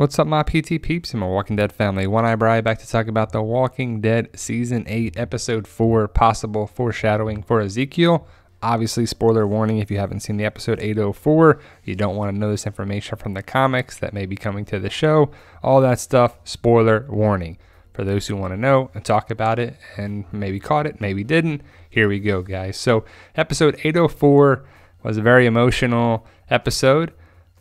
What's up, my PT peeps and my Walking Dead family? One Eye Bri back to talk about The Walking Dead Season 8, Episode 4, possible foreshadowing for Ezekiel. Obviously, spoiler warning if you haven't seen the episode 804. You don't want to know this information from the comics that may be coming to the show. All that stuff, spoiler warning. For those who want to know and talk about it and maybe caught it, maybe didn't, here we go, guys. So, episode 804 was a very emotional episode,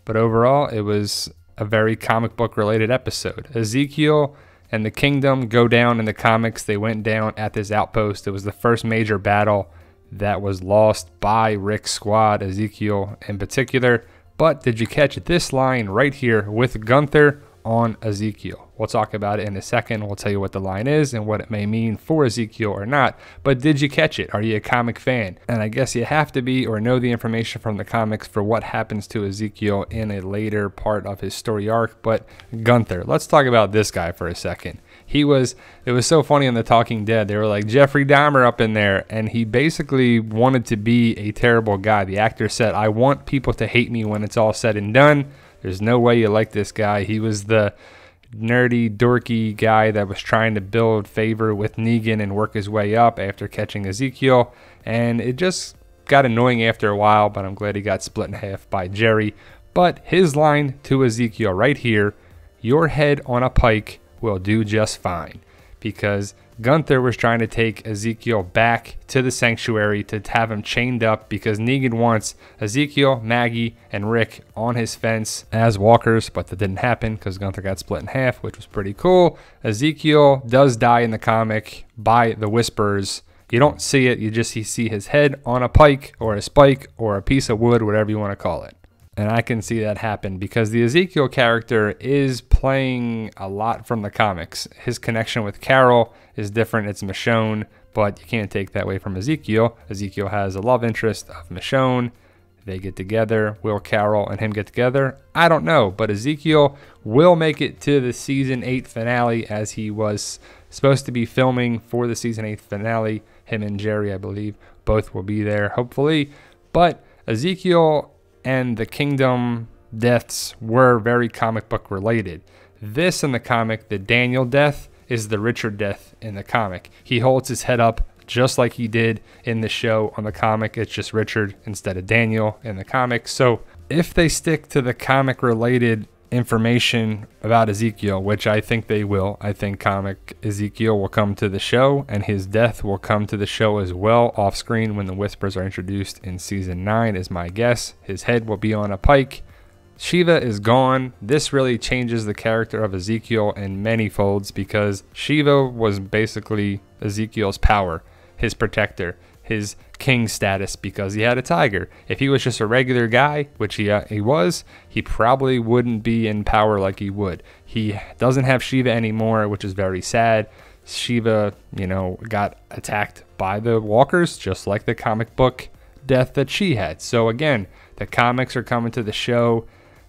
but overall, it was a very comic book related episode. Ezekiel and the kingdom go down in the comics. They went down at this outpost. It was the first major battle that was lost by Rick's squad, Ezekiel in particular. But did you catch this line right here with Gunther on Ezekiel? We'll talk about it in a second. We'll tell you what the line is and what it may mean for Ezekiel or not. But did you catch it? Are you a comic fan? And I guess you have to be or know the information from the comics for what happens to Ezekiel in a later part of his story arc. But Gunther, let's talk about this guy for a second. It was so funny on The Talking Dead. They were like Jeffrey Dahmer up in there, and he basically wanted to be a terrible guy. The actor said, "I want people to hate me when it's all said and done. There's no way you like this guy." He was the nerdy, dorky guy that was trying to build favor with Negan and work his way up after catching Ezekiel. And it just got annoying after a while, but I'm glad he got split in half by Jerry. But his line to Ezekiel right here, "Your head on a pike will do just fine," because Gunther was trying to take Ezekiel back to the sanctuary to have him chained up because Negan wants Ezekiel, Maggie, and Rick on his fence as walkers, but that didn't happen because Gunther got split in half, which was pretty cool. Ezekiel does die in the comic by the Whispers. You don't see it, you see his head on a pike or a spike or a piece of wood, whatever you want to call it. And I can see that happen because the Ezekiel character is playing a lot from the comics. His connection with Carol is different. It's Michonne, but you can't take that away from Ezekiel. Ezekiel has a love interest of Michonne. They get together. Will Carol and him get together? I don't know, but Ezekiel will make it to the Season 8 finale as he was supposed to be filming for the Season 8 finale. Him and Jerry, I believe, both will be there, hopefully. But Ezekiel and the kingdom deaths were very comic book related. This in the comic, the Daniel death, is the Richard death in the comic. He holds his head up just like he did in the show. On the comic, it's just Richard instead of Daniel in the comic. So if they stick to the comic related information about Ezekiel, which I think they will, I think comic Ezekiel will come to the show and his death will come to the show as well off screen when the Whispers are introduced in Season 9 is my guess. His head will be on a pike. Shiva is gone. This really changes the character of Ezekiel in many folds because Shiva was basically Ezekiel's power, his protector, his king status because he had a tiger. If he was just a regular guy, which he was, he probably wouldn't be in power like he would. He doesn't have Shiva anymore, which is very sad. Shiva, got attacked by the walkers, just like the comic book death that she had. So again, the comics are coming to the show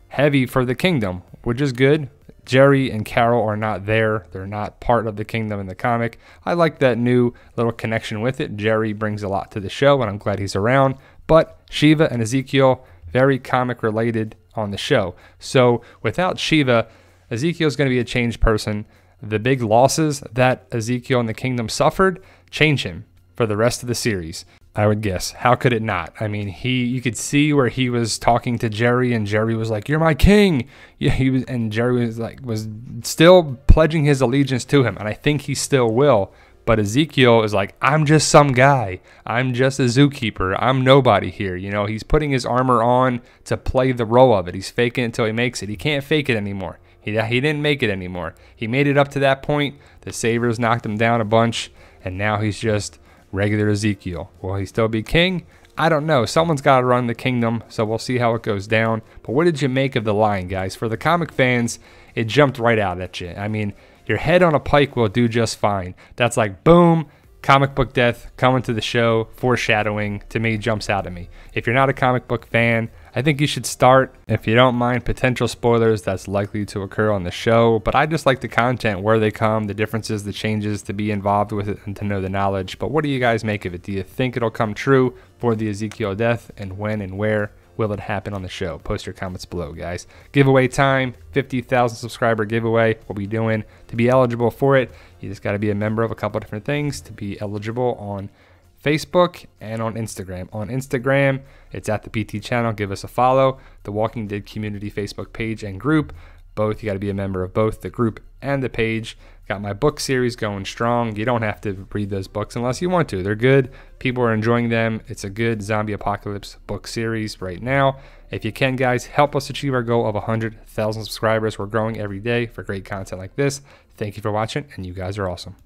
heavy for the kingdom, which is good. Jerry and Carol are not there. They're not part of the kingdom in the comic. I like that new little connection with it. Jerry brings a lot to the show, and I'm glad he's around. But Shiva and Ezekiel, very comic related on the show. So without Shiva, Ezekiel's going to be a changed person. The big losses that Ezekiel and the kingdom suffered change him for the rest of the series, I would guess. How could it not? I mean, you could see where he was talking to Jerry, and Jerry was like, "You're my king." Yeah, and Jerry was still pledging his allegiance to him, and I think he still will. But Ezekiel is like, "I'm just some guy. I'm just a zookeeper. I'm nobody here." He's putting his armor on to play the role of it. He's faking it until he makes it. He can't fake it anymore. He didn't make it anymore. He made it up to that point. The Savers knocked him down a bunch, and now he's just regular Ezekiel. Will he still be king? I don't know. Someone's got to run the kingdom, so we'll see how it goes down. But what did you make of the line, guys? For the comic fans, it jumped right out at you. I mean, your head on a pike will do just fine. That's like, boom, comic book death coming to the show, foreshadowing, to me, jumps out at me. If you're not a comic book fan, I think you should start. If you don't mind potential spoilers, that's likely to occur on the show. But I just like the content, where they come, the differences, the changes, to be involved with it and to know the knowledge. But what do you guys make of it? Do you think it'll come true for the Ezekiel death, and when and where? will it happen on the show? Post your comments below, guys. Giveaway time, 50,000 subscriber giveaway. What we doing to be eligible for it? You just got to be a member of a couple different things to be eligible on Facebook and on Instagram. On Instagram, it's at the PT channel. Give us a follow. The Walking Dead community Facebook page and group. Both, you got to be a member of both the group and the page. Got my book series going strong. You don't have to read those books unless you want to. They're good. People are enjoying them. It's a good zombie apocalypse book series right now. If you can, guys, help us achieve our goal of 100,000 subscribers. We're growing every day for great content like this. Thank you for watching, and you guys are awesome.